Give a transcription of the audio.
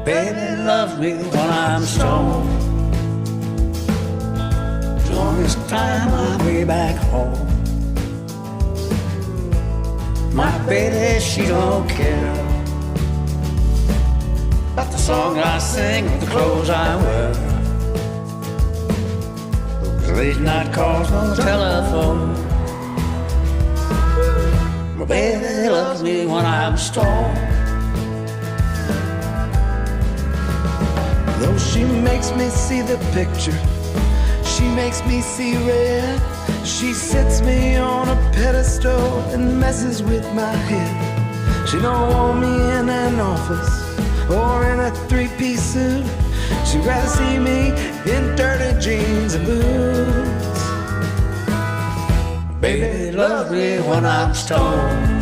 Baby loves me when I'm stoned. Longest time I'll be back home. My baby, she don't care about the song I sing or the clothes I wear. Those late night calls on the telephone. My baby loves me when I'm stoned. Though she makes me see the picture, she makes me see red. She sits me on a pedestal and messes with my head. She don't want me in an office or in a three-piece suit. She'd rather see me in dirty jeans and boots. Baby loves me when I'm stoned.